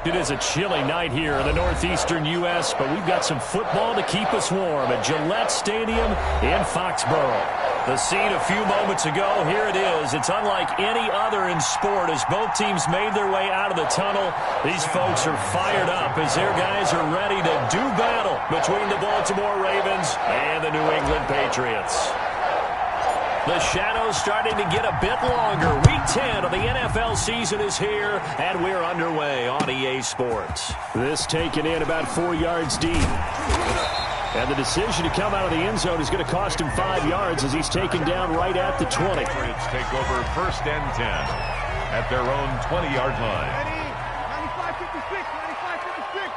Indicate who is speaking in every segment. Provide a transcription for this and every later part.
Speaker 1: It is a chilly night here in the northeastern U.S., but we've got some football to keep us warm at Gillette Stadium in Foxborough. The scene a few moments ago, here it is. It's unlike any other in sport as both teams made their way out of the tunnel. These folks are fired up as their guys are ready to do battle between the Baltimore Ravens and the New England Patriots. The shadow's starting to get a bit longer. Week 10 of the NFL season is here, and we're underway on EA Sports.
Speaker 2: This taken in about 4 yards deep. And the decision to come out of the end zone is going to cost him 5 yards as he's taken down right at the 20.
Speaker 3: Patriots take over 1st and 10 at their own 20-yard line.
Speaker 4: 95-56, 95-56.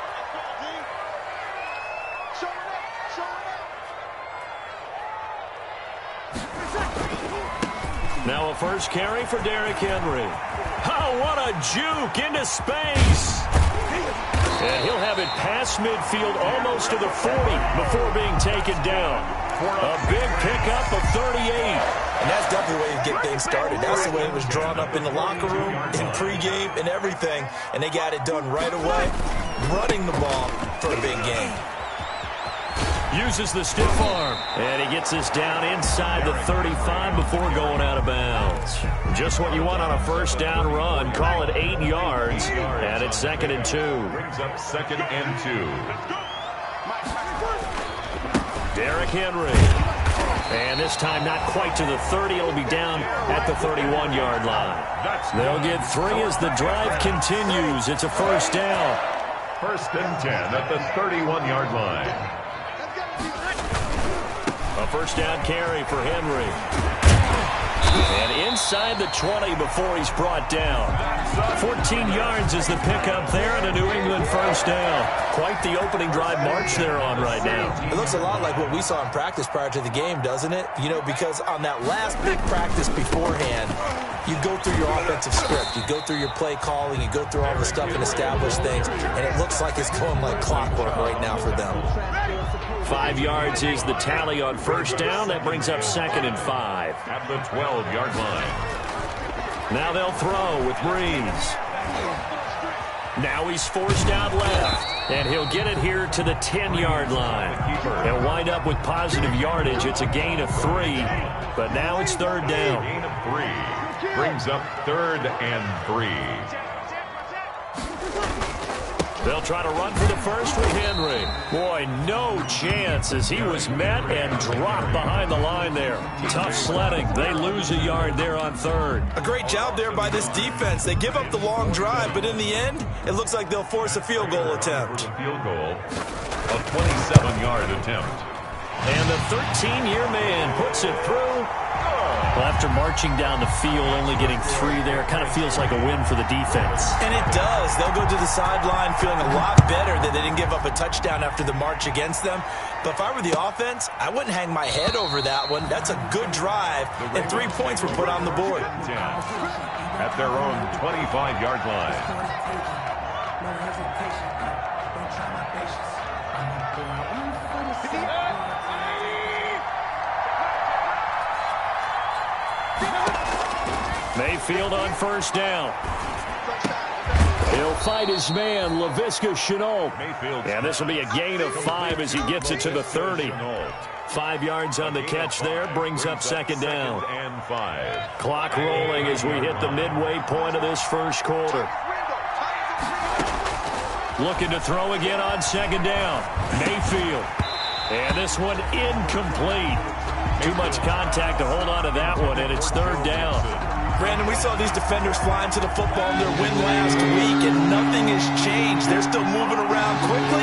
Speaker 1: Now a first carry for Derrick Henry. Oh, what a juke into space. And he'll have it past midfield almost to the 40 before being taken down. A big pickup of 38.
Speaker 5: And that's definitely the way to get things started. That's the way it was drawn up in the locker room, in pregame, and everything. And they got it done right away, running the ball for a big game.
Speaker 1: Uses the stiff arm, and he gets this down inside the 35 before going out of bounds. Just what you want on a first down run. Call it 8 yards, and it's 2nd and 2.
Speaker 3: Brings up 2nd and 2.
Speaker 1: Derrick Henry. And this time not quite to the 30. It'll be down at the 31-yard line. They'll get 3 as the drive continues. It's a first down.
Speaker 3: 1st and 10 at the 31-yard line.
Speaker 1: A first down carry for Henry. And inside the 20 before he's brought down. 14 yards is the pickup there and a New England first down. Quite the opening drive march they're on right now.
Speaker 5: It looks a lot like what we saw in practice prior to the game, doesn't it? You know, because on that last big practice beforehand, you go through your offensive script. You go through your play calling. You go through all the stuff and establish things. And it looks like it's going like clockwork right now for them.
Speaker 1: 5 yards is the tally on first down. That brings up 2nd and 5.
Speaker 3: At the 12-yard line.
Speaker 1: Now they'll throw with Breeze. Now he's forced out left. And he'll get it here to the 10-yard line. He'll wind up with positive yardage. It's a gain of 3. But now it's 3rd down.
Speaker 3: Gain of 3. Brings up 3rd and 3.
Speaker 1: They'll try to run for the first with Henry. Boy, no chance as he was met and dropped behind the line there. Tough sledding. They lose a yard there on 3rd.
Speaker 5: A great job there by this defense. They give up the long drive, but in the end, it looks like they'll force a field goal attempt.
Speaker 3: Field goal, a 27-yard attempt.
Speaker 1: And the 13-year man puts it through. Well, after marching down the field, only getting 3 there, kind of feels like a win for the defense.
Speaker 5: And it does. They'll go to the sideline feeling a lot better that they didn't give up a touchdown after the march against them. But if I were the offense, I wouldn't hang my head over that one. That's a good drive, and 3 points were put on the board.
Speaker 3: At their own 25-yard line.
Speaker 1: Mayfield on first down. He'll fight his man, Laviska Shenault. And this will be a gain of 5 as he gets it to the 30. 5 yards on the catch there, brings up 2nd down.
Speaker 3: And 5.
Speaker 1: Clock rolling as we hit the midway point of this first quarter. Looking to throw again on 2nd down. Mayfield. And this one incomplete. Too much contact to hold on to that one, and it's 3rd down.
Speaker 5: Brandon, we saw these defenders flying to the football in their win last week, and nothing has changed. They're still moving around quickly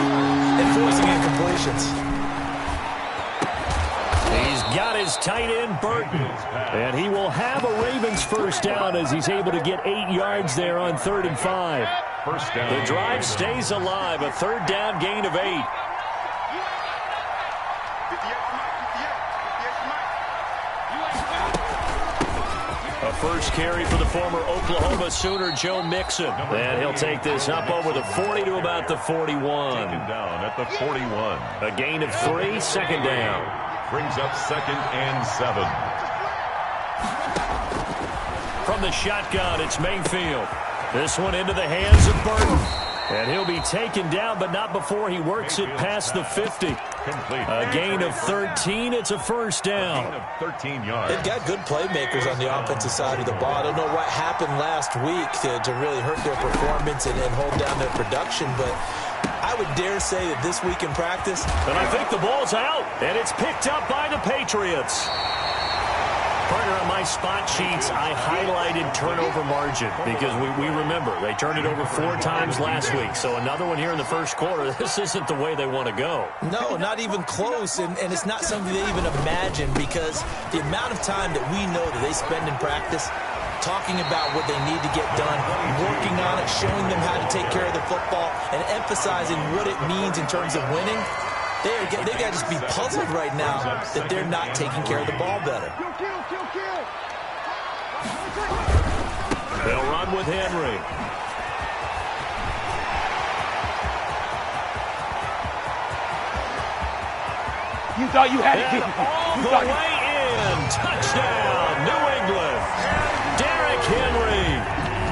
Speaker 5: and forcing incompletions.
Speaker 1: He's got his tight end, Burton, and he will have a Ravens first down as he's able to get 8 yards there on 3rd and 5.
Speaker 3: First down.
Speaker 1: The drive stays alive, a 3rd down gain of 8. A first carry for the former Oklahoma Sooner, Joe Mixon. And he'll take this up over the 40 to about the 41.
Speaker 3: Taken down at the 41.
Speaker 1: A gain of 3, 2nd down.
Speaker 3: Brings up 2nd and 7.
Speaker 1: From the shotgun, it's Mayfield. This one into the hands of Burton. And he'll be taken down, but not before he works it past the 50. A gain of 13. It's a first down.
Speaker 3: 13 yards.
Speaker 5: They've got good playmakers on the offensive side of the ball. I don't know what happened last week to really hurt their performance and hold down their production, but I would dare say that this week in practice.
Speaker 1: And I think the ball's out, and it's picked up by the Patriots. Partner, on my spot sheets, I highlighted turnover margin because we remember they turned it over 4 times last week. So another one here in the first quarter. This isn't the way they want to go.
Speaker 5: No, not even close, and it's not something they even imagine because the amount of time that we know that they spend in practice talking about what they need to get done, working on it, showing them how to take care of the football, and emphasizing what it means in terms of winning. They got to just be puzzled right now that they're not taking care of the ball better.
Speaker 1: They'll run with Henry.
Speaker 4: You thought you had it.
Speaker 1: And all the way in. Touchdown, New England. Derrick Henry.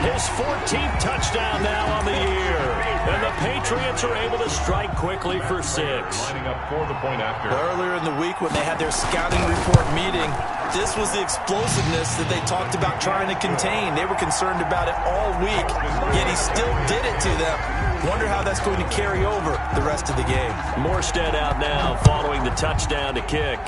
Speaker 1: His 14th touchdown now on the year. And the Patriots are able to strike quickly for 6.
Speaker 3: Lining up for the point after.
Speaker 5: Earlier in the week when they had their scouting report meeting, this was the explosiveness that they talked about trying to contain. They were concerned about it all week, yet he still did it to them. Wonder how that's going to carry over the rest of the game.
Speaker 1: Morstead out now following the touchdown to kick.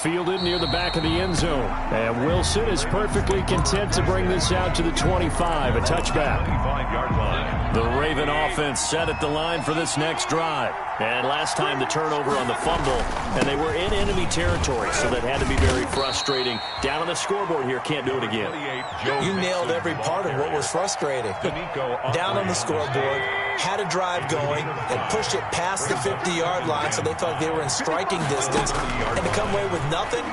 Speaker 1: Fielded near the back of the end zone. And Wilson is perfectly content to bring this out to the 25, a touchback.
Speaker 3: 25-yard line.
Speaker 1: The Raven offense set at the line for this next drive. And last time the turnover on the fumble, and they were in enemy territory, so that had to be very frustrating. Down on the scoreboard here, can't do it again.
Speaker 5: You nailed every part of what was frustrating. Down on the scoreboard, had a drive going, and pushed it past the 50-yard line, so they thought they were in striking distance, and to come away with nothing,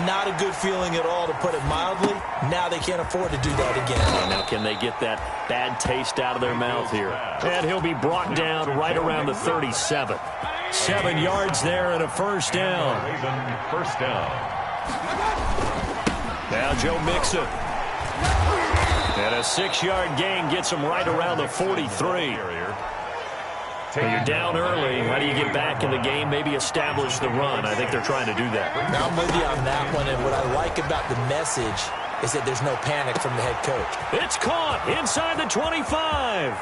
Speaker 5: not a good feeling at all, to put it mildly. Now they can't afford to do that again.
Speaker 1: Now can they get that bad taste out of their mouth here? And he'll be brought down right around the 37. 7 yards there and a first down.
Speaker 3: First down.
Speaker 1: Now Joe Mixon. And a 6-yard gain gets him right around the 43. When you're down early, how do you get back in the game, maybe establish the run? I think they're trying to do that.
Speaker 5: Now I'm with you on that one, and what I like about the message is that there's no panic from the head coach.
Speaker 1: It's caught inside the 25.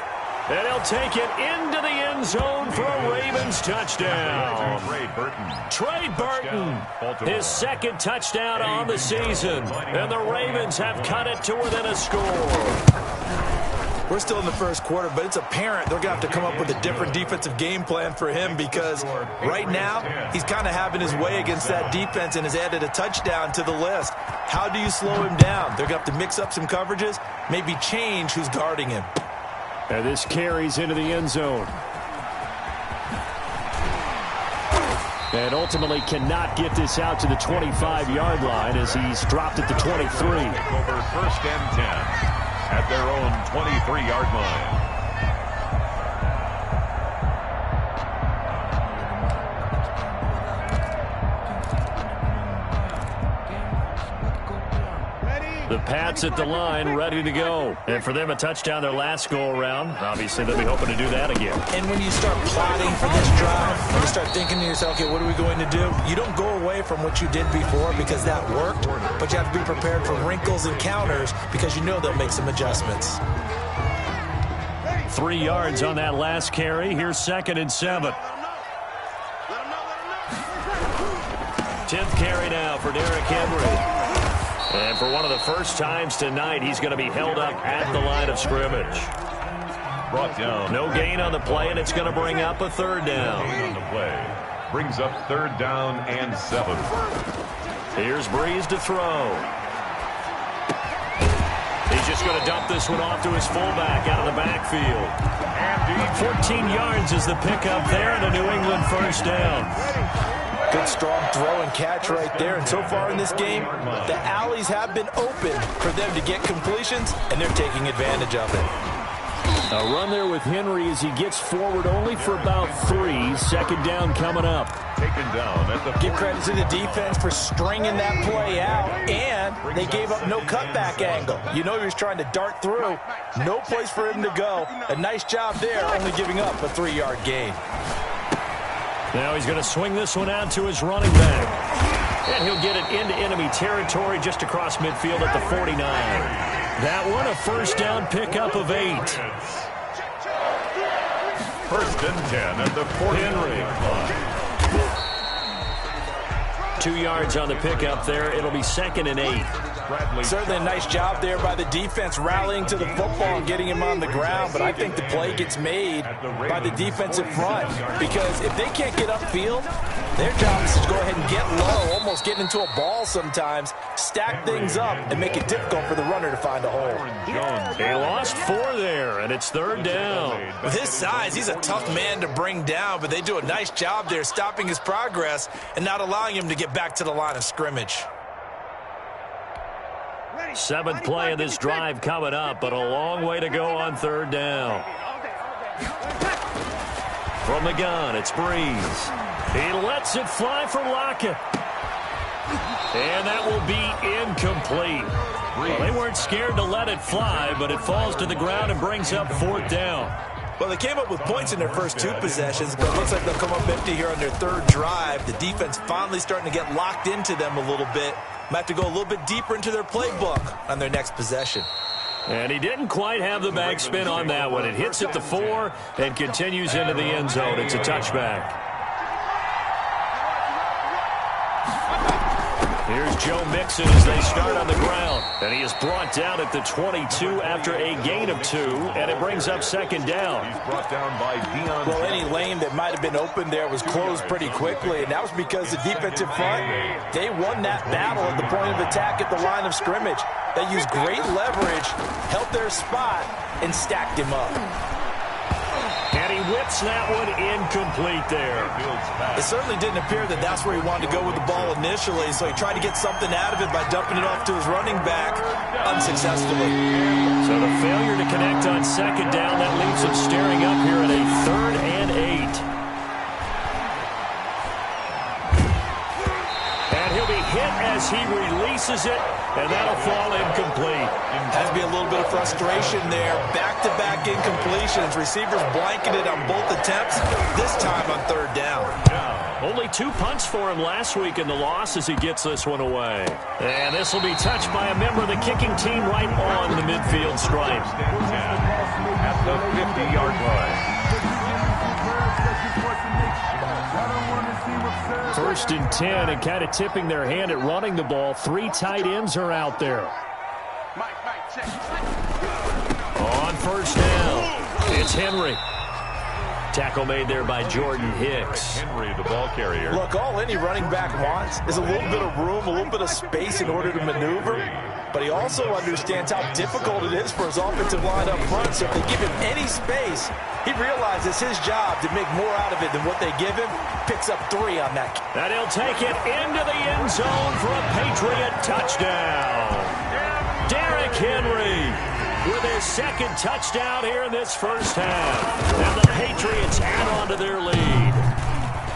Speaker 1: And he'll take it into the end zone for a Ravens touchdown. Trey Burton, his second touchdown on the season. And the Ravens have cut it to within a score.
Speaker 5: We're still in the first quarter, but it's apparent they're going to have to come up with a different defensive game plan for him because right now he's kind of having his way against that defense and has added a touchdown to the list. How do you slow him down? They're going to have to mix up some coverages, maybe change who's guarding him.
Speaker 1: And this carries into the end zone. And ultimately cannot get this out to the 25-yard line as he's dropped at the 23.
Speaker 3: Over first and 10 at their own 23-yard line.
Speaker 1: The Pats at the line, ready to go. And for them, a touchdown their last go-around. Obviously, they'll be hoping to do that again.
Speaker 5: And when you start plotting for this drive, when you start thinking to yourself, okay, what are we going to do? You don't go away from what you did before because that worked, but you have to be prepared for wrinkles and counters because you know they'll make some adjustments.
Speaker 1: 3 yards on that last carry. Here's 2nd and 7. 10th carry now for Derrick Henry. And for one of the first times tonight, he's going to be held up at the line of scrimmage.
Speaker 3: Brought down.
Speaker 1: No gain on the play, and it's going to bring up a 3rd down.
Speaker 3: Gain on the play. Brings up 3rd down and 7.
Speaker 1: Here's Breeze to throw. He's just going to dump this one off to his fullback out of the backfield. 14 yards is the pickup there, and a New England first down.
Speaker 5: Good, strong throw and catch right there. And so far in this game, the alleys have been open for them to get completions, and they're taking advantage of it.
Speaker 2: A run there with Henry as he gets forward only for about 3. Second down coming up.
Speaker 3: Taken down at the
Speaker 5: Give credit to the defense for stringing that play out, and they gave up no cutback angle. You know he was trying to dart through. No place for him to go. A nice job there, only giving up a 3-yard gain.
Speaker 1: Now he's going to swing this one out to his running back. And he'll get it into enemy territory just across midfield at the 49. That one a first down pickup of 8.
Speaker 3: First and 10 at the 40.
Speaker 1: Henry. 2 yards on the pickup there. It'll be second and 8.
Speaker 5: Certainly a nice job there by the defense rallying to the football and getting him on the ground, but I think the play gets made by the defensive front because if they can't get upfield, their job is to go ahead and get low, almost getting into a ball sometimes, stack things up, and make it difficult for the runner to find a hole.
Speaker 1: He lost 4 there, and it's third down.
Speaker 5: With his size, he's a tough man to bring down, but they do a nice job there stopping his progress and not allowing him to get back to the line of scrimmage.
Speaker 1: 7th play of this drive coming up, but a long way to go on third down. From the gun, it's Breeze. He lets it fly for Lockett. And that will be incomplete. Well, they weren't scared to let it fly, but it falls to the ground and brings up 4th down.
Speaker 5: Well, they came up with points in their first 2 possessions, but it looks like they'll come up empty here on their 3rd drive. The defense finally starting to get locked into them a little bit. Might have to go a little bit deeper into their playbook on their next possession.
Speaker 1: And he didn't quite have the backspin on that one. It hits at the 4 and continues into the end zone. It's a touchback. Here's Joe Mixon as they start on the ground. And he is brought down at the 22 after a gain of 2, and it brings up second down.
Speaker 3: He's brought down by Dion.
Speaker 5: Well, any lane that might have been open there was closed pretty quickly, and that was because the defensive front, they won that battle at the point of attack at the line of scrimmage. They used great leverage, held their spot, and stacked him up.
Speaker 1: And he whips that one incomplete there.
Speaker 5: It certainly didn't appear that that's where he wanted to go with the ball initially, so he tried to get something out of it by dumping it off to his running back unsuccessfully.
Speaker 1: So the failure to connect on second down, that leaves him staring up here at a 3rd and 8. And he'll be hit as he releases it, and that'll fall incomplete.
Speaker 5: Has to be a little bit of frustration there. Back-to-back incompletions. Receivers blanketed on both attempts, this time on 3rd down.
Speaker 1: Only 2 punts for him last week in the loss as he gets this one away. And this will be touched by a member of the kicking team right on the midfield stripe.
Speaker 3: At the 50-yard line.
Speaker 1: 1st and 10, and kind of tipping their hand at running the ball. 3 tight ends are out there. On first down, it's Henry. Tackle made there by Jordan Hicks.
Speaker 3: Henry, the ball carrier.
Speaker 5: Look, all any running back wants is a little bit of room, a little bit of space in order to maneuver. But he also understands how difficult it is for his offensive line up front. So if they give him any space, he realizes his job to make more out of it than what they give him. Picks up 3 on that.
Speaker 1: And he'll take it into the end zone for a Patriot touchdown. Derrick Henry with his 2nd touchdown here in this first half. And the Patriots add on to their lead.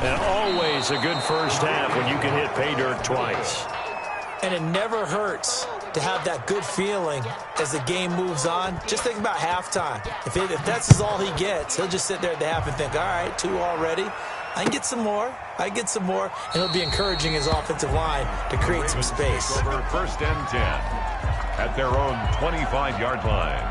Speaker 1: And always a good first half when you can hit pay dirt twice.
Speaker 5: And it never hurts to have that good feeling as the game moves on. Just think about halftime. If that's all he gets, he'll just sit there at the half and think, all right, 2 already. I can get some more. I get some more. And he'll be encouraging his offensive line to create some space.
Speaker 3: Over 1st and 10 at their own 25-yard line.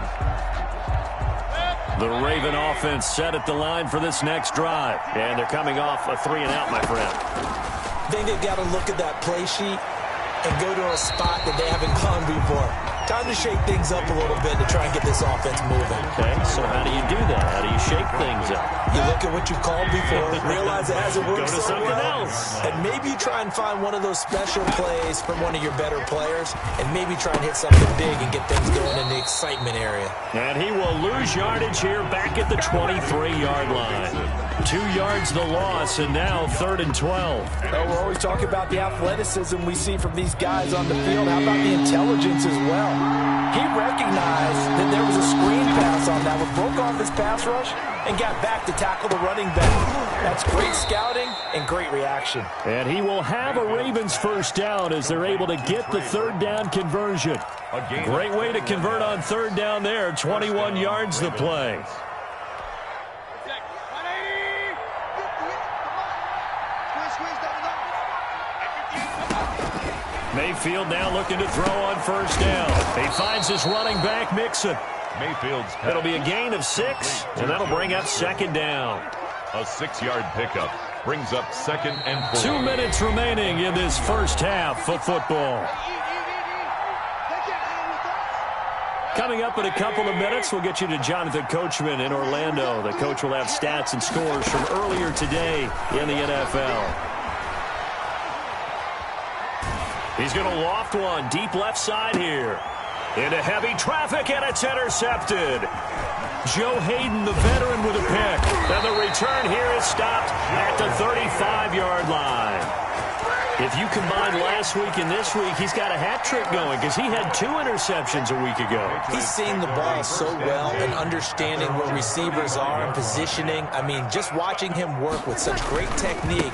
Speaker 1: The Raven offense set at the line for this next drive. And they're coming off a 3 and out, my friend.
Speaker 5: I think they've got to look at that play sheet and go to a spot that they haven't gone before. Time to shake things up a little bit to try and get this offense moving.
Speaker 1: Okay, so how do you do that? How do you shake things up?
Speaker 5: You look at what you've called before, realize it hasn't worked
Speaker 1: Go to
Speaker 5: so
Speaker 1: something
Speaker 5: well,
Speaker 1: else.
Speaker 5: and maybe try and find one of those special plays from one of your better players, and maybe try and hit something big and get things going in the excitement area.
Speaker 1: And he will lose yardage here back at the 23-yard line. 2 yards the loss, and now 3rd and 12.
Speaker 5: Oh, we're always talking about the athleticism we see from these guys on the field. How about the intelligence as well? He recognized that there was a screen pass on that one, broke off his pass rush, and got back to tackle the running back. That's great scouting and great reaction.
Speaker 2: And he will have a Ravens first down as they're able to get the third down conversion.
Speaker 1: Great way to convert on third down there. 21 yards the play. Mayfield now looking to throw on first down. He finds his running back, Mixon.
Speaker 3: Mayfield's
Speaker 1: It'll be a gain of 6, and that'll bring up second down.
Speaker 3: a 6-yard pickup brings up 2nd and 4.
Speaker 1: 2 minutes remaining in this first half of football. Coming up in a couple of minutes, we'll get you to Jonathan Coachman in Orlando. The coach will have stats and scores from earlier today in the NFL. He's going to loft one deep left side here. Into heavy traffic, and it's intercepted. Joe Hayden, the veteran, with a pick. And the return here is stopped at the 35-yard line. If you combine last week and this week, he's got a hat trick going because he had 2 interceptions a week ago.
Speaker 5: He's seeing the ball so well and understanding where receivers are and positioning. I mean, just watching him work with such great technique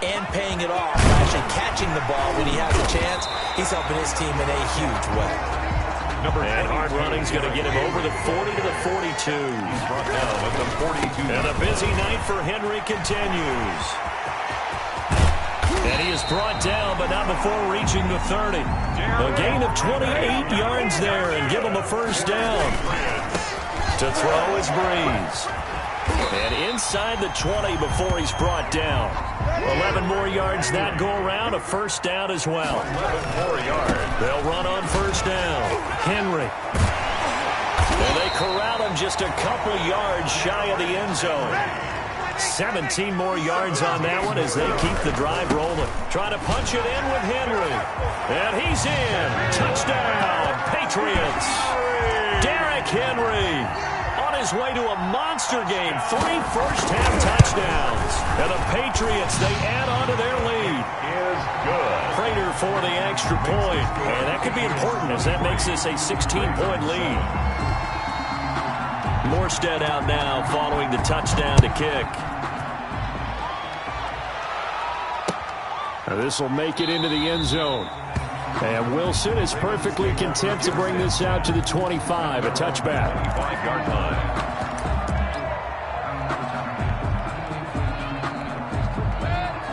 Speaker 5: and paying it off, actually catching the ball when he has a chance, he's helping his team in a huge way.
Speaker 1: And hard running's going to get him over the 40 to the 42.
Speaker 3: He's brought down at the 42.
Speaker 1: And a busy night for Henry continues. And he is brought down, but not before reaching the 30. A gain of 28 yards there and give him a first down. To throw is Breeze. And inside the 20 before he's brought down. 11 more yards that go around, a first down as well.
Speaker 3: 11 more yards.
Speaker 1: They'll run on first down. Henry. And they corral him just a couple yards shy of the end zone. 17 more yards on that one as they keep the drive rolling. Trying to punch it in with Henry. And he's in. Touchdown, Patriots. Derrick Henry on his way to a monster game. 3 first-half touchdowns. And the Patriots, they add on to their lead.
Speaker 3: Is good.
Speaker 1: Prater for the extra point. And that could be important as that makes this a 16-point lead. Morstead out now following the touchdown to kick.
Speaker 2: This will make it into the end zone. And Wilson is perfectly content to bring this out to the 25, a touchback.
Speaker 3: 25-yard line.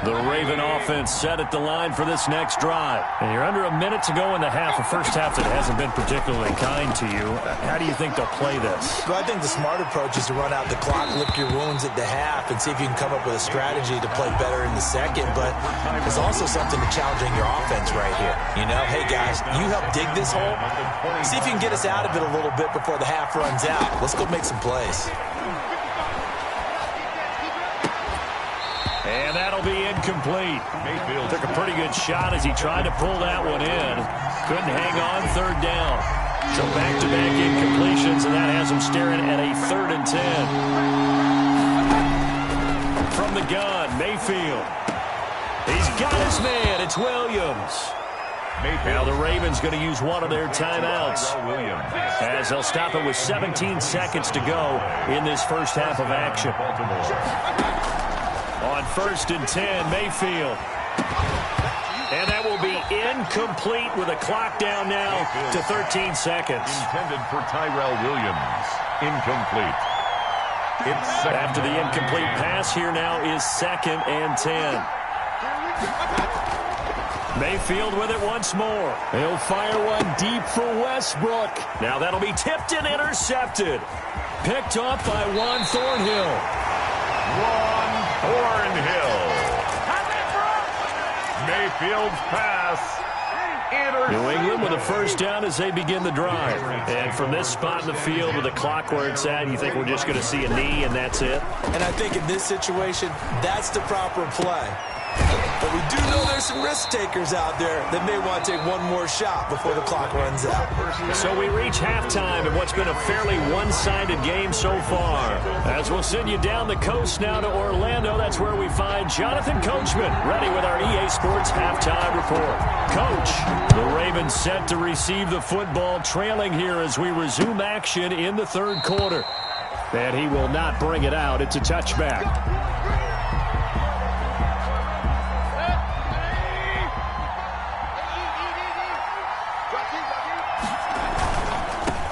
Speaker 1: The Raven offense set at the line for this next drive. And you're under a minute to go in the half, a first half that hasn't been particularly kind to you. How do you think they'll play this?
Speaker 5: Well, I think the smart approach is to run out the clock, lick your wounds at the half, and see if you can come up with a strategy to play better in the second. But there's also something to challenging your offense right here. You know, hey, guys, you help dig this hole. See if you can get us out of it a little bit before the half runs out. Let's go make some plays.
Speaker 1: And that'll be incomplete.
Speaker 3: Mayfield
Speaker 1: Took a pretty good shot as he tried to pull that one in. Couldn't hang on third down. So back-to-back incompletions, and that has him staring at a 3rd and 10. From the gun, Mayfield. He's got his man. It's Williams. Now the Ravens going to use one of their timeouts as they'll stop it with 17 seconds to go in this first half of action. On 1st and 10, Mayfield. And that will be incomplete with a clock down now to 13 seconds.
Speaker 3: intended for Tyrell Williams. Incomplete. It's second.
Speaker 1: After the incomplete pass, here now is 2nd and 10. Mayfield with it once more. He'll fire one deep for Westbrook. Now that'll be tipped and intercepted. Picked up by Juan Thornhill.
Speaker 3: Ron Thornhill. Mayfield's pass.
Speaker 1: New England with a first down as they begin the drive. And from this spot in the field with the clock where it's at, you think we're just going to see a knee and that's it?
Speaker 5: And I think in this situation, that's the proper play. But we do know there's some risk takers out there that may want to take one more shot before the clock runs out.
Speaker 1: So we reach halftime in what's been a fairly one-sided game so far. As we'll send you down the coast now to Orlando, that's where we find Jonathan Coachman ready with our EA Sports halftime report. Coach, the Ravens set to receive the football, trailing here as we resume action in the third quarter. And he will not bring it out. It's a touchback.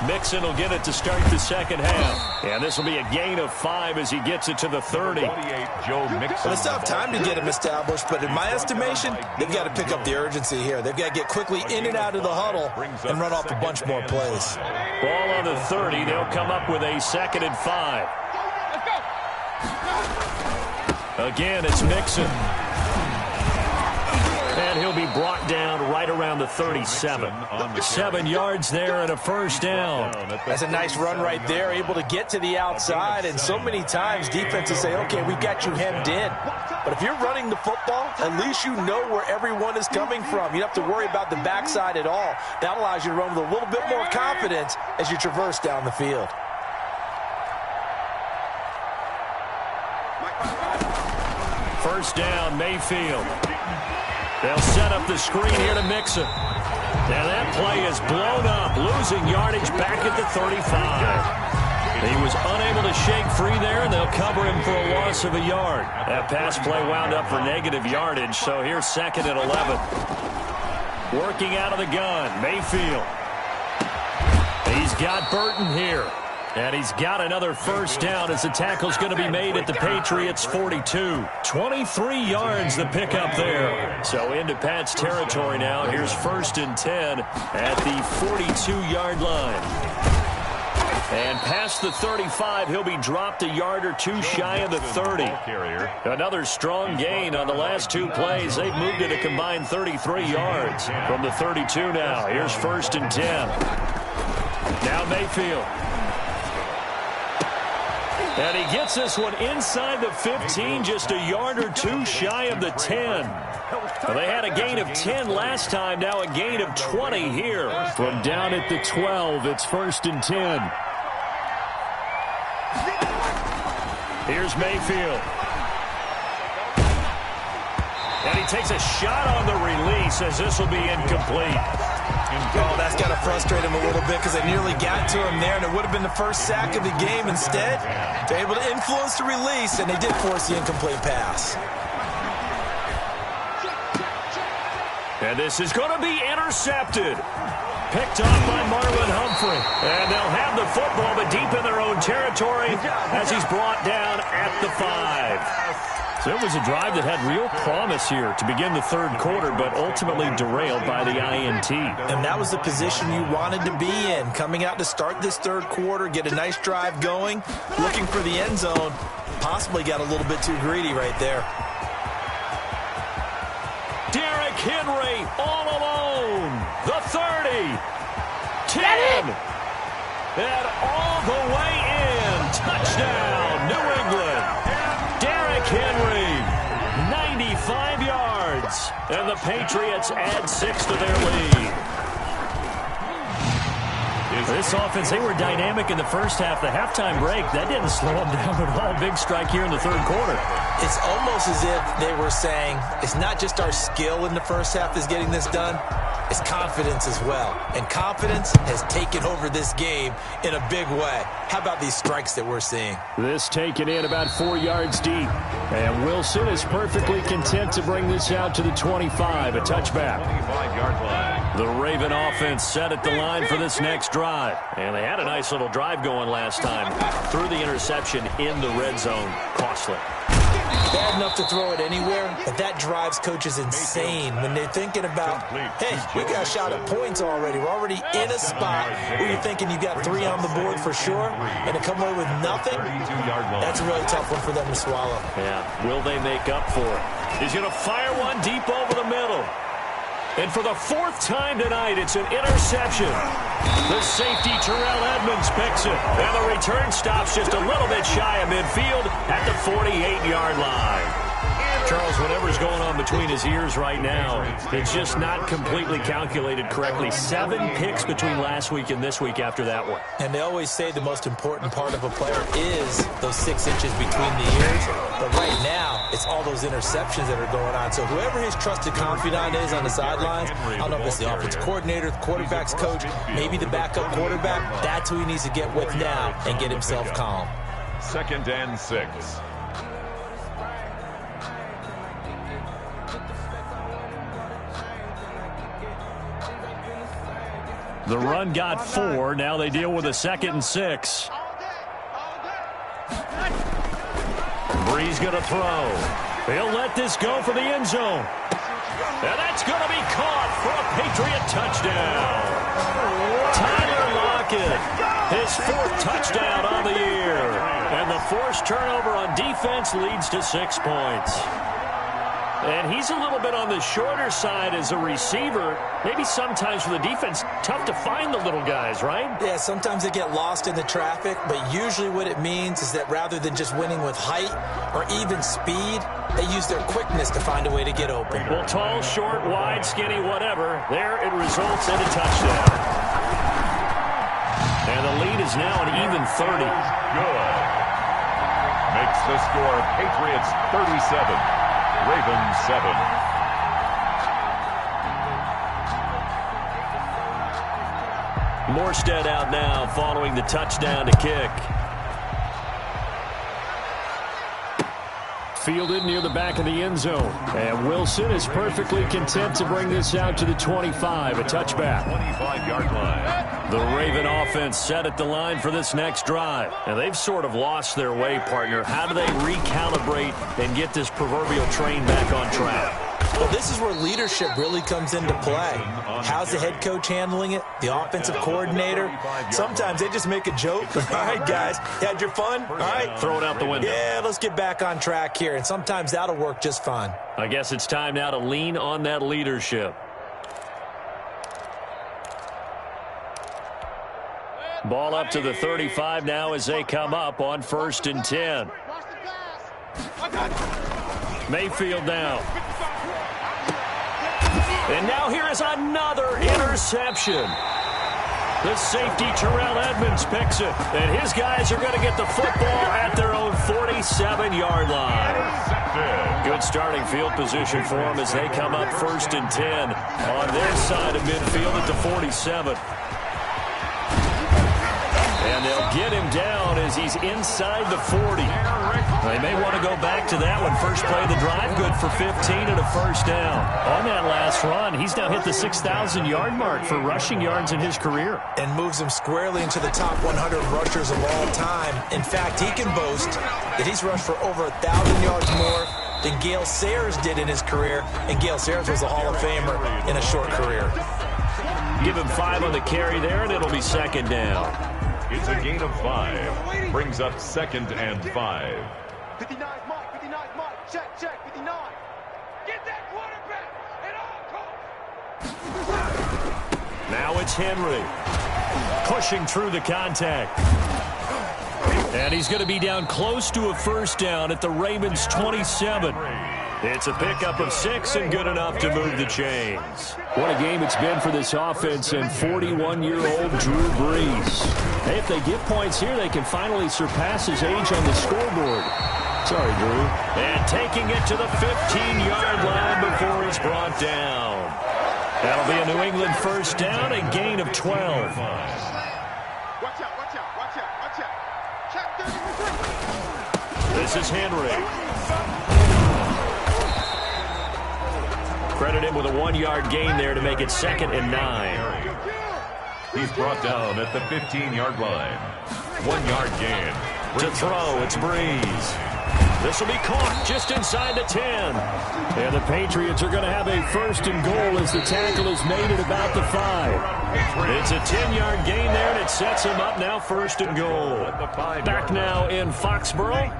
Speaker 1: Mixon will get it to start the second half. And this will be a gain of 5 as he gets it to the 30.
Speaker 5: Well, it's not time to get him established, but in my estimation, they've got to pick up the urgency here. They've got to get quickly in and out of the huddle and run off a bunch more plays.
Speaker 1: Ball on the 30. They'll come up with a 2nd and 5. Again, it's Mixon. And he'll be brought down right around the 37. 7 yards there and a first down.
Speaker 4: That's a nice run right there, able to get to the outside. And so many times defenses say, okay, we've got you hemmed in. But if you're running the football, at least you know where everyone is coming from. You don't have to worry about the backside at all. That allows you to run with a little bit more confidence as you traverse down the field.
Speaker 1: First down, Mayfield. They'll set up the screen here to Mixon. Now that play is blown up, losing yardage back at the 35. He was unable to shake free there, and they'll cover him for a loss of a yard. That pass play wound up for negative yardage, so here's 2nd and 11. Working out of the gun, Mayfield. He's got Burton here. And he's got another first down as the tackle's going to be made at the Patriots' 42. 23 yards the pickup there. So into Pat's territory now. Here's 1st and 10 at the 42-yard line. And past the 35, he'll be dropped a yard or two shy of the 30. Another strong gain on the last 2 plays. They've moved it a combined 33 yards from the 32 now. Here's 1st and 10. Now Mayfield. And he gets this one inside the 15, just a yard or two shy of the 10. Well, they had a gain of 10 last time, now a gain of 20 here. From down at the 12, it's 1st and 10. Here's Mayfield. And he takes a shot on the release as this will be incomplete.
Speaker 5: Oh, that's got to frustrate him a little bit because they nearly got to him there, and it would have been the first sack of the game. Instead, they're able to influence the release, and they did force the incomplete pass.
Speaker 1: And this is going to be intercepted. Picked off by Marlon Humphrey. And they'll have the football, but deep in their own territory as he's brought down at the 5. So it was a drive that had real promise here to begin the third quarter, but ultimately derailed by the INT.
Speaker 5: And that was the position you wanted to be in, coming out to start this third quarter, get a nice drive going, looking for the end zone. Possibly got a little bit too greedy right there.
Speaker 1: Derrick Henry all alone. The 30. 10. And all the way in. Touchdown, New England. Derrick Henry, 95 yards. And the Patriots add 6 to their lead. This offense, they were dynamic in the first half. The halftime break, that didn't slow them down at all. Big strike here in the third quarter.
Speaker 5: It's almost as if they were saying, it's not just our skill in the first half that's getting this done, it's confidence as well. And confidence has taken over this game in a big way. How about these strikes that we're seeing?
Speaker 1: This taken in about 4 yards deep. And Wilson is perfectly content to bring this out to the 25, a touchback.
Speaker 3: 25-yard line.
Speaker 1: The Raven offense set at the line for this next drive. And they had a nice little drive going last time. Threw the interception in the red zone. Costly.
Speaker 5: Bad enough to throw it anywhere, but that drives coaches insane when they're thinking about, hey, we got a shot at points already. We're already in a spot where you're thinking you got 3 on the board for sure, and to come away with nothing, that's a really tough one for them to swallow.
Speaker 1: Yeah, will they make up for it? He's going to fire one deep over the middle. And for the 4th time tonight, it's an interception. The safety, Terrell Edmonds, picks it. And the return stops just a little bit shy of midfield at the 48-yard line. Charles, whatever's going on between his ears right now, it's just not completely calculated correctly. 7 picks between last week and this week after that one.
Speaker 5: And they always say the most important part of a player is those 6 inches between the ears. But right now, it's all those interceptions that are going on. So whoever his trusted confidant is on the sidelines, I don't know if it's the offensive coordinator, the quarterback's coach, maybe the backup quarterback, that's who he needs to get with now and get himself calm.
Speaker 3: 2nd and 6.
Speaker 1: The run got 4. Now they deal with a 2nd and 6. Bree's going to throw. He'll let this go for the end zone. And that's going to be caught for a Patriot touchdown. Tyler Lockett, his 4th touchdown on the year. And the forced turnover on defense leads to 6 points. And he's a little bit on the shorter side as a receiver. Maybe sometimes for the defense, tough to find the little guys, right?
Speaker 5: Yeah, sometimes they get lost in the traffic, but usually what it means is that rather than just winning with height or even speed, they use their quickness to find a way to get open.
Speaker 1: Well, tall, short, wide, skinny, whatever, there it results in a touchdown. And the lead is now an even 30.
Speaker 3: Good. Makes the score Patriots 37. Ravens 7.
Speaker 1: Morstead out now following the touchdown to kick. Fielded near the back of the end zone. And Wilson is perfectly content to bring this out to the 25, a touchback.
Speaker 3: 25-yard line.
Speaker 1: The Raven offense set at the line for this next drive. And they've sort of lost their way, partner. How do they recalibrate and get this proverbial train back on track?
Speaker 5: Well, this is where leadership really comes into play. How's the head coach handling it? The offensive coordinator? Sometimes they just make a joke. All right, guys, you had your fun? All right.
Speaker 1: Throw it out the window.
Speaker 5: Yeah, let's get back on track here. And sometimes that'll work just fine.
Speaker 1: I guess it's time now to lean on that leadership. Ball up to the 35 now as they come up on 1st and 10. Mayfield now. And now here is another interception. The safety, Terrell Edmonds, picks it. And his guys are going to get the football at their own 47-yard line. Good starting field position for them as they come up 1st and 10 on their side of midfield at the 47. And they'll get him down as he's inside the 40. They may want to go back to that one. First play of the drive, good for 15 and a 1st down. On that last run, he's now hit the 6,000-yard mark for rushing yards in his career.
Speaker 5: And moves him squarely into the top 100 rushers of all time. In fact, he can boast that he's rushed for over 1,000 yards more than Gale Sayers did in his career. And Gale Sayers was a Hall of Famer in a short career.
Speaker 1: Give him 5 on the carry there, and it'll be 2nd down.
Speaker 3: It's a gain of 5. Brings up 2nd and 5.
Speaker 6: 59, Mike, 59, Mike, check, 59. Get that quarterback at all costs.
Speaker 1: Now it's Henry pushing through the contact. And he's going to be down close to a 1st down at the Ravens 27. It's a pickup of 6 and good enough to move the chains. What a game it's been for this offense and 41-year-old Drew Brees. Hey, if they get points here, they can finally surpass his age on the scoreboard. Sorry, Drew. And taking it to the 15-yard line before he's brought down. That'll be a New England 1st down, a gain of 12.
Speaker 6: Watch out, watch out, watch out, watch out. Check 33.
Speaker 1: This is Henry. Credit him with a 1-yard gain there to make it 2nd and 9.
Speaker 3: He's brought down at the 15-yard line. 1-yard gain.
Speaker 1: To throw, it's Brees. This will be caught just inside the 10. And the Patriots are going to have a 1st and goal as the tackle is made at about the 5. It's a 10-yard gain there, and it sets him up now 1st and goal. Back now in Foxborough.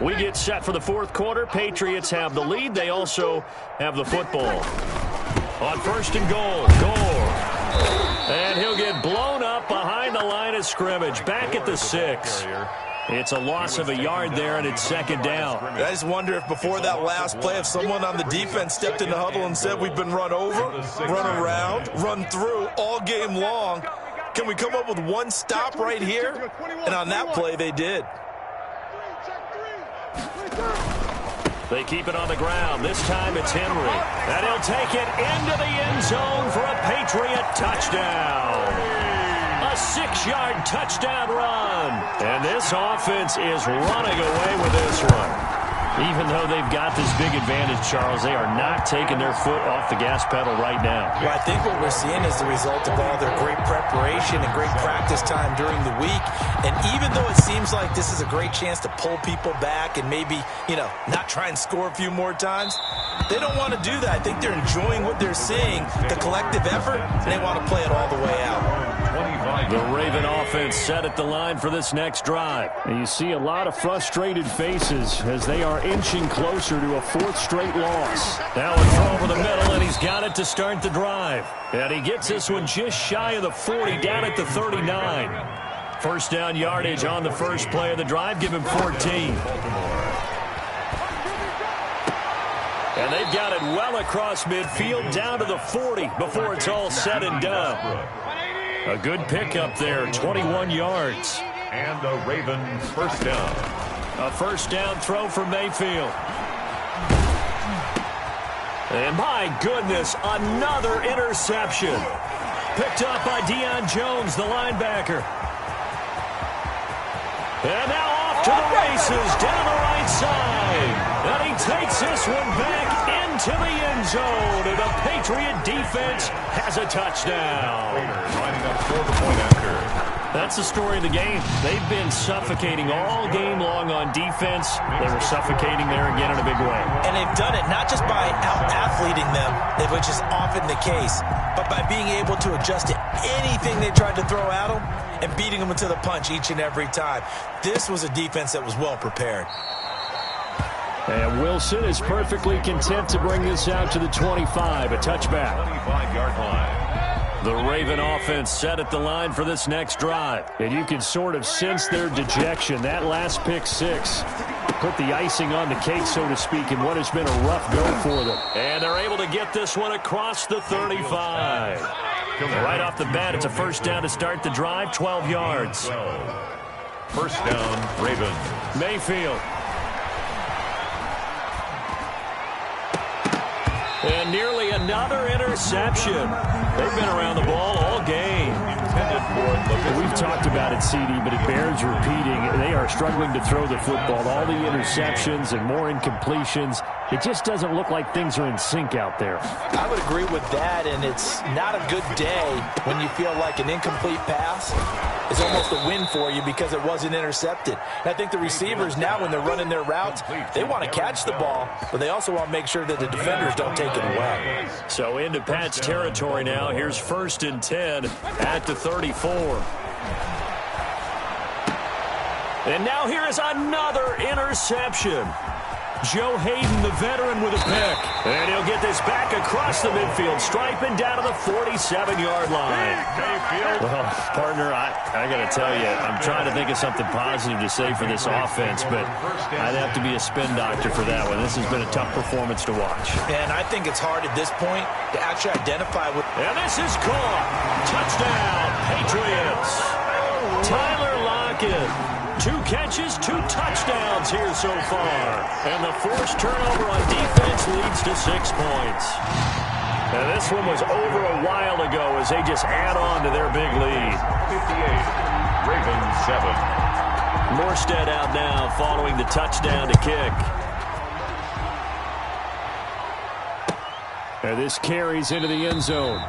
Speaker 1: We get set for the 4th quarter. Patriots have the lead. They also have the football. On 1st and goal, Gore. And he'll get blown up behind the line of scrimmage. Back at the 6. It's a loss of a yard there, and it's second down.
Speaker 5: I just wonder if before that last play, if someone on the defense stepped in the huddle and said, we've been run over, run around, run through all game long. Can we come up with one stop right here? And on that play, they did.
Speaker 1: They keep it on the ground. This time it's Henry. And he'll take it into the end zone for a Patriot touchdown. A 6-yard touchdown run. And this offense is running away with this one. Even though they've got this big advantage, Charles, they are not taking their foot off the gas pedal right now.
Speaker 5: Well, I think what we're seeing is the result of all their great preparation and great practice time during the week. And even though it seems like this is a great chance to pull people back and maybe, not try and score a few more times, they don't want to do that. I think they're enjoying what they're seeing, the collective effort, and they want to play it all the way out.
Speaker 1: The Raven offense set at the line for this next drive.
Speaker 2: And you see a lot of frustrated faces as they are inching closer to a 4th straight loss.
Speaker 1: Now a throw over the middle, and he's got it to start the drive. And he gets this one just shy of the 40, down at the 39. First down yardage on the first play of the drive. Give him 14. And they've got it well across midfield, down to the 40 before it's all said and done. A good pickup there, 21 yards.
Speaker 3: And the Ravens first down.
Speaker 1: A first down throw for Mayfield. And my goodness, another interception. Picked up by Deion Jones, the linebacker. And now off to the races, down the right side. And he takes this one back into the end zone. And the Patriot defense has a touchdown.
Speaker 3: Lining up for the point after.
Speaker 1: That's the story of the game. They've been suffocating all game long on defense. They were suffocating there again in a big way.
Speaker 5: And they've done it not just by out-athleting them, which is often the case, but by being able to adjust to anything they tried to throw at them and beating them into the punch each and every time. This was a defense that was well prepared.
Speaker 2: And Wilson is perfectly content to bring this out to the 25, a touchback.
Speaker 3: 25-yard line.
Speaker 1: The Raven offense set at the line for this next drive.
Speaker 2: And you can sort of sense their dejection. That last pick 6 put the icing on the cake, so to speak, in what has been a rough go for them.
Speaker 1: And they're able to get this one across the 35. Right off the bat, it's a first down to start the drive, 12 yards.
Speaker 3: First down, Ravens.
Speaker 1: Mayfield. And nearly another interception. They've been around the ball all game.
Speaker 2: We've talked about it, CD, but it bears repeating. They are struggling to throw the football. All the interceptions and more incompletions. It just doesn't look like things are in sync out there.
Speaker 5: I would agree with that, and it's not a good day when you feel like an incomplete pass is almost a win for you because it wasn't intercepted. And I think the receivers now, when they're running their routes, they want to catch the ball, but they also want to make sure that the defenders don't take it away.
Speaker 1: So into Pat's territory now. Here's 1st and 10 at the 34. And now here is another interception. Joe Hayden, the veteran, with a pick. And he'll get this back across the midfield stripe and down to the 47-yard line.
Speaker 2: Well, partner, I got to tell you, I'm trying to think of something positive to say for this offense, but I'd have to be a spin doctor for that one. This has been a tough performance to watch.
Speaker 5: And I think it's hard at this point to actually identify what...
Speaker 1: And this is caught. Touchdown, Patriots. Tyler Lockett. 2 catches, 2 touchdowns here so far. And the forced turnover on defense leads to 6 points. And this one was over a while ago as they just add on to their big lead.
Speaker 3: 58, Ravens 7.
Speaker 1: Morstead out now following the touchdown to kick.
Speaker 2: And this carries into the end zone.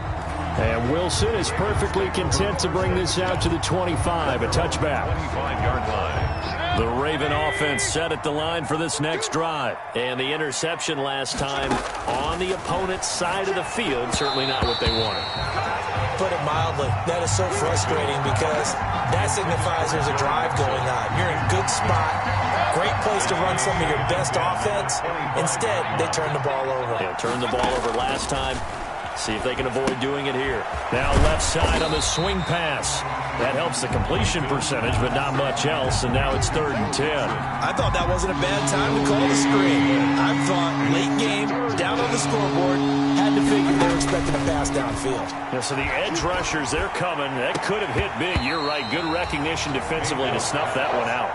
Speaker 2: And Wilson is perfectly content to bring this out to the 25, a touchback.
Speaker 3: 25-yard line.
Speaker 1: The Raven offense set at the line for this next drive. And the interception last time on the opponent's side of the field, certainly not what they wanted.
Speaker 5: Put it mildly, that is so frustrating because that signifies there's a drive going on. You're in a good spot, great place to run some of your best offense. Instead, they turn the ball over.
Speaker 1: They turned the ball over last time. See if they can avoid doing it here. Now left side on the swing pass. That helps the completion percentage, but not much else, and now it's 3rd and 10.
Speaker 5: I thought that wasn't a bad time to call the screen. I thought late game, down on the scoreboard, had to figure they were expecting a pass downfield.
Speaker 1: Yeah, so the edge rushers, they're coming. That could have hit big. You're right. Good recognition defensively to snuff that one out.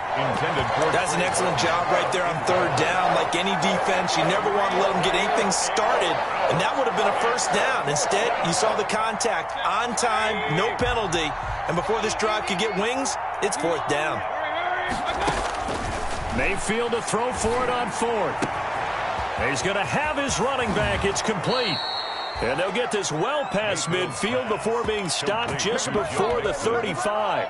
Speaker 5: That's an excellent job right there on 3rd down. Like any defense, you never want to let them get anything started, and that would have been a 1st down. Instead, you saw the contact on time, no penalty, and before this drive could get wings, it's 4th down.
Speaker 1: Mayfield to throw for it on 4th. He's going to have his running back. It's complete. And they'll get this well past midfield before being stopped just before the 35.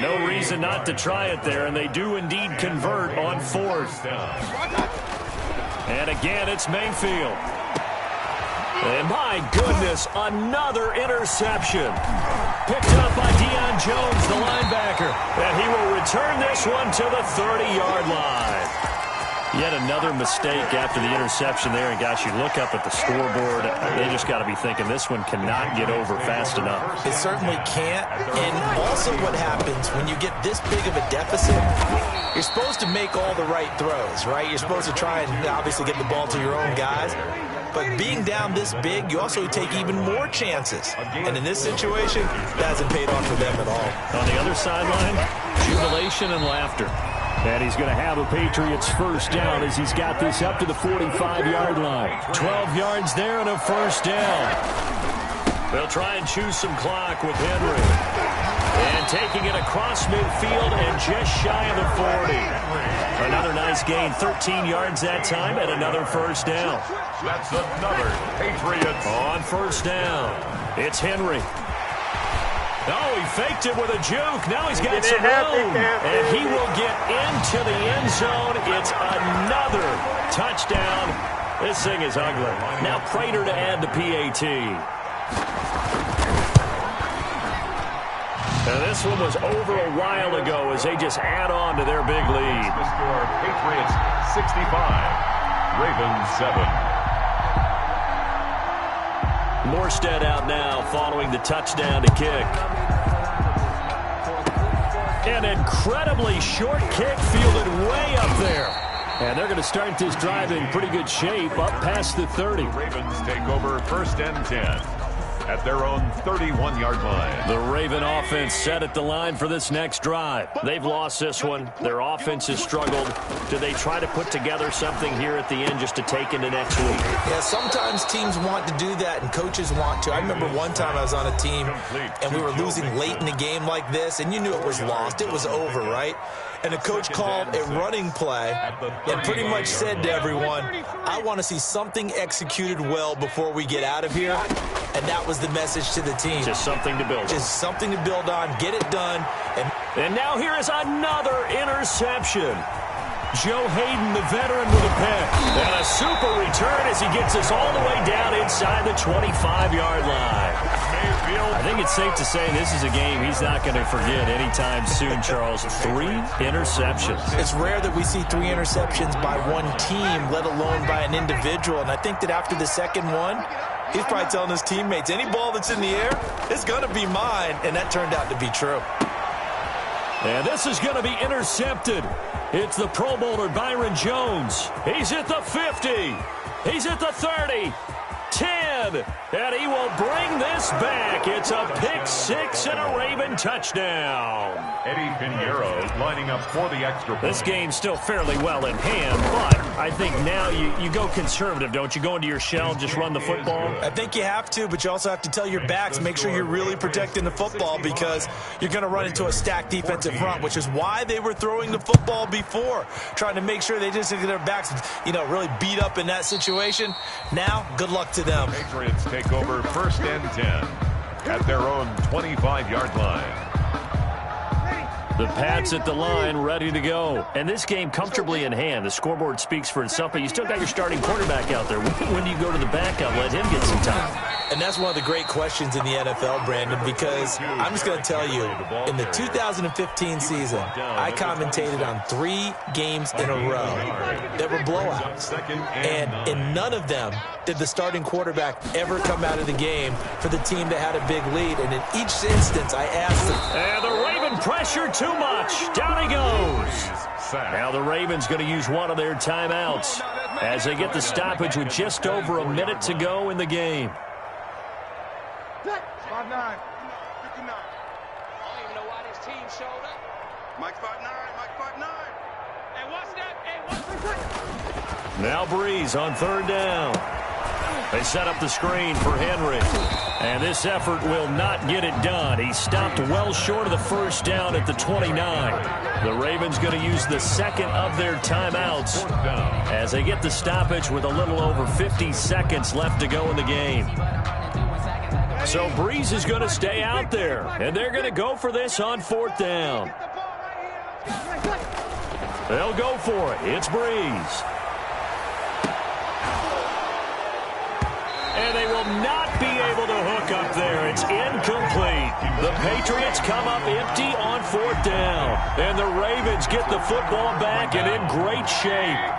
Speaker 1: No reason not to try it there, and they do indeed convert on 4th. And again, it's Mayfield. And my goodness, another interception. Picked up by Deion Jones, the linebacker. And he will return this one to the 30-yard line. Yet another mistake after the interception there. And, gosh, you look up at the scoreboard, they just got to be thinking this one cannot get over fast enough.
Speaker 5: It certainly can't. And also what happens when you get this big of a deficit, you're supposed to make all the right throws, right? You're supposed to try and obviously get the ball to your own guys. But being down this big, you also take even more chances. And in this situation, that hasn't paid off for them at all.
Speaker 1: On the other sideline, jubilation and laughter. And he's going to have a Patriots 1st down as he's got this up to the 45-yard line. 12 yards there and a 1st down. They'll try and choose some clock with Henry. And taking it across midfield and just shy of the 40. Another nice gain, 13 yards that time, and another 1st down.
Speaker 3: That's another Patriots.
Speaker 1: On 1st down, it's Henry. Oh, he faked it with a juke. Now he's got some room. And he will get into the end zone. It's another touchdown. This thing is ugly. Now Prater to add the PAT. Now this one was over a while ago as they just add on to their big lead.
Speaker 3: The score, Patriots 65, Ravens 7.
Speaker 1: Morstead out now following the touchdown to kick. An incredibly short kick fielded way up there. And they're going to start this drive in pretty good shape up past the 30.
Speaker 3: Ravens take over 1st and 10 at their own 31-yard line.
Speaker 1: The Raven offense set at the line for this next drive. They've lost this one. Their offense has struggled. Do they try to put together something here at the end just to take into next week?
Speaker 5: Yeah, sometimes teams want to do that and coaches want to. I remember one time I was on a team and we were losing late in the game like this, and you knew it was lost. It was over, right? And the coach called a running play and pretty much said to everyone, I want to see something executed well before we get out of here. And that was the message to the team.
Speaker 1: Just something to build on.
Speaker 5: Just something to build on, get it done.
Speaker 1: And now here is another interception. Joe Hayden, the veteran, with a pick. And a super return as he gets us all the way down inside the 25-yard line. I think it's safe to say this is a game he's not going to forget anytime soon, Charles. 3 interceptions.
Speaker 5: It's rare that we see 3 interceptions by one team, let alone by an individual. And I think that after the second one, he's probably telling his teammates, any ball that's in the air, it's going to be mine. And that turned out to be true.
Speaker 1: And this is going to be intercepted. It's the Pro Bowler Byron Jones. He's at the 50. He's at the 30. 10, and he will bring this back. It's a pick 6 and a Raven touchdown.
Speaker 3: Eddie Pinheiro lining up for the extra point.
Speaker 1: This game's still fairly well in hand, but I think now you go conservative, don't you? Go into your shell and just run the football?
Speaker 5: I think you have to, but you also have to tell your backs, make sure you're really protecting the football because you're going to run into a stacked defensive front, which is why they were throwing the football before, trying to make sure they didn't get their backs, really beat up in that situation. Now, good luck to them.
Speaker 3: Patriots take over 1st and 10 at their own 25-yard line.
Speaker 1: The Pats at the line, ready to go. And this game comfortably in hand. The scoreboard speaks for itself, but you still got your starting quarterback out there. When do you go to the backup? Let him get some time.
Speaker 5: And that's one of the great questions in the NFL, Brandon, because I'm just going to tell you, in the 2015 season, I commentated on 3 games in a row that were blowouts. And in none of them did the starting quarterback ever come out of the game for the team that had a big lead. And in each instance, I asked them.
Speaker 1: And the Raven pressure too much. Down he goes. Now the Ravens going to use one of their timeouts as they get the stoppage with just over a minute to go in the game.
Speaker 6: 5-9. 59. I don't even know why this team showed up. Mike 5-9. Mike 5-9. And what's that? And what's
Speaker 1: Now Breeze on 3rd down. They set up the screen for Henry. And this effort will not get it done. He stopped well short of the first down at the 29. The Ravens going to use the second of their timeouts as they get the stoppage with a little over 50 seconds left to go in the game. So Breeze is going to stay out there, and they're going to go for this on 4th down. They'll go for it. It's Breeze. And they will not be able to hook up there. It's incomplete. The Patriots come up empty on 4th down. And the Ravens get the football back and in great shape.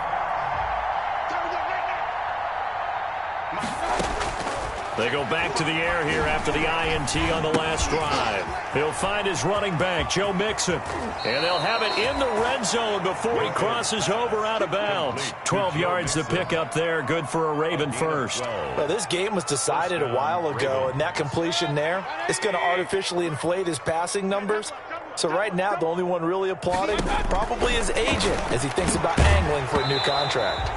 Speaker 1: They go back to the air here after the INT on the last drive. He'll find his running back, Joe Mixon. And they'll have it in the red zone before he crosses over out of bounds. 12 yards to pick up there. Good for a Raven first.
Speaker 5: Well, this game was decided a while ago, and that completion there, it's going to artificially inflate his passing numbers. So right now, the only one really applauding probably his agent as he thinks about angling for a new contract.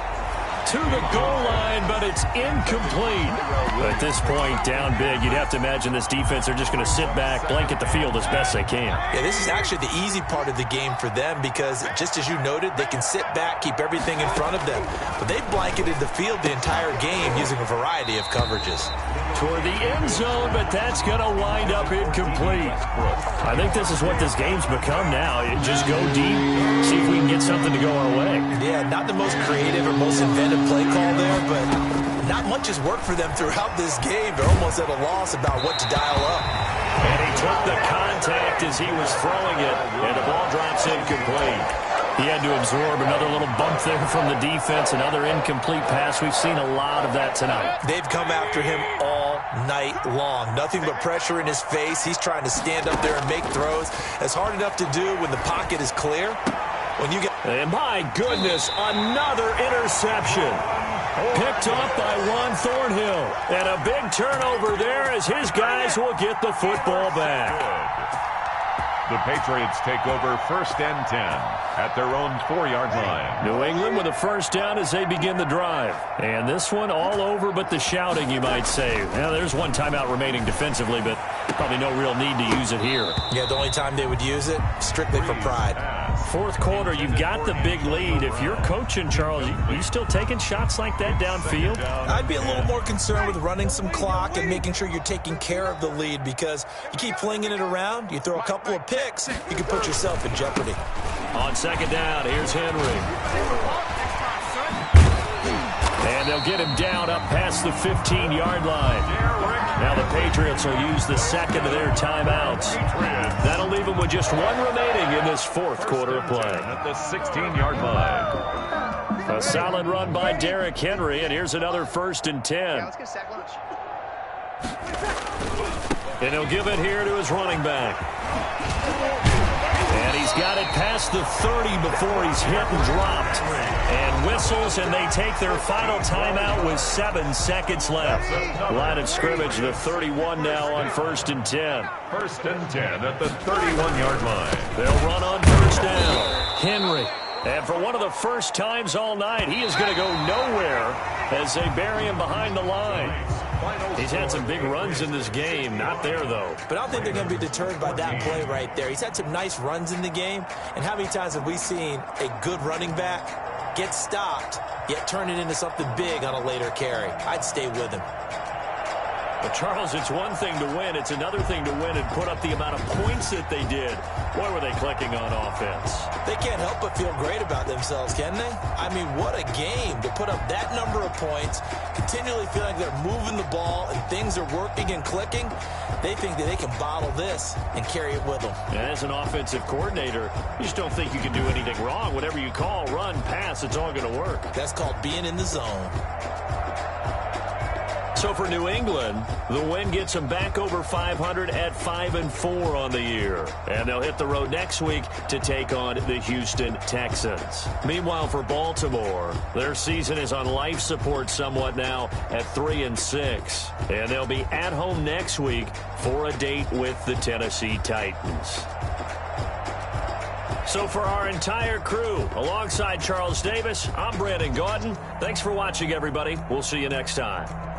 Speaker 1: To the goal line, but it's incomplete. At this point, down big, you'd have to imagine this defense are just going to sit back, blanket the field as best they can.
Speaker 5: Yeah, this is actually the easy part of the game for them because, just as you noted, they can sit back, keep everything in front of them. But they've blanketed the field the entire game using a variety of coverages.
Speaker 1: Toward the end zone, but that's going to wind up incomplete. I think this is what this game's become now. Just go deep, see if we can get something to go our way.
Speaker 5: Yeah, not the most creative or most inventive play call there, but not much has worked for them throughout this game. They're almost at a loss about what to dial up.
Speaker 1: And he took the contact as he was throwing it, and the ball drops incomplete. He had to absorb another little bump there from the defense, another incomplete pass. We've seen a lot of that tonight.
Speaker 5: They've come after him all night long. Nothing but pressure in his face. He's trying to stand up there and make throws. It's hard enough to do when the pocket is clear. When you get...
Speaker 1: And my goodness, another interception. Picked off by Juan Thornhill. And a big turnover there as his guys will get the football back.
Speaker 3: The Patriots take over 1st and 10 at their own 4-yard line.
Speaker 1: New England with a first down as they begin the drive. And this one all over but the shouting, you might say. Now, there's one timeout remaining defensively, but probably no real need to use it here.
Speaker 5: Yeah, the only time they would use it, strictly for pride.
Speaker 1: 4th quarter, you've got the big lead. If you're coaching, Charles, you still taking shots like that downfield?
Speaker 5: I'd be a little more concerned with running some clock and making sure you're taking care of the lead because you keep flinging it around, you throw a couple of picks, you can put yourself in jeopardy.
Speaker 1: On 2nd down, here's Henry. And they'll get him down up past the 15-yard line. Now the Patriots will use the second of their timeouts. That'll leave them with just one remaining in this 4th quarter of play.
Speaker 3: At the 16-yard line.
Speaker 1: A solid run by Derrick Henry, and here's another 1st and 10.
Speaker 6: Let's get a sack lunch.
Speaker 1: And he'll give it here to his running back. And he's got it past the 30 before he's hit and dropped. And whistles, and they take their final timeout with 7 seconds left. Line of scrimmage, the 31 now on 1st and 10.
Speaker 3: 1st and 10 at the 31-yard line.
Speaker 1: They'll run on 1st down. Henry. And for one of the first times all night, he is going to go nowhere as they bury him behind the line. He's had some big runs in this game. Not there, though.
Speaker 5: But I don't think they're going to be deterred by that play right there. He's had some nice runs in the game. And how many times have we seen a good running back get stopped, yet turn it into something big on a later carry? I'd stay with him.
Speaker 1: But, Charles, it's one thing to win. It's another thing to win and put up the amount of points that they did. Boy, were they clicking on offense.
Speaker 5: They can't help but feel great about themselves, can they? I mean, what a game to put up that number of points, continually feeling like they're moving the ball and things are working and clicking. They think that they can bottle this and carry it with them.
Speaker 1: And as an offensive coordinator, you just don't think you can do anything wrong. Whatever you call, run, pass, it's all going to work.
Speaker 5: That's called being in the zone.
Speaker 1: So for New England, the win gets them back over 500 at 5-4 on the year. And they'll hit the road next week to take on the Houston Texans. Meanwhile, for Baltimore, their season is on life support somewhat now at 3-6. And they'll be at home next week for a date with the Tennessee Titans. So for our entire crew, alongside Charles Davis, I'm Brandon Gaudin. Thanks for watching, everybody. We'll see you next time.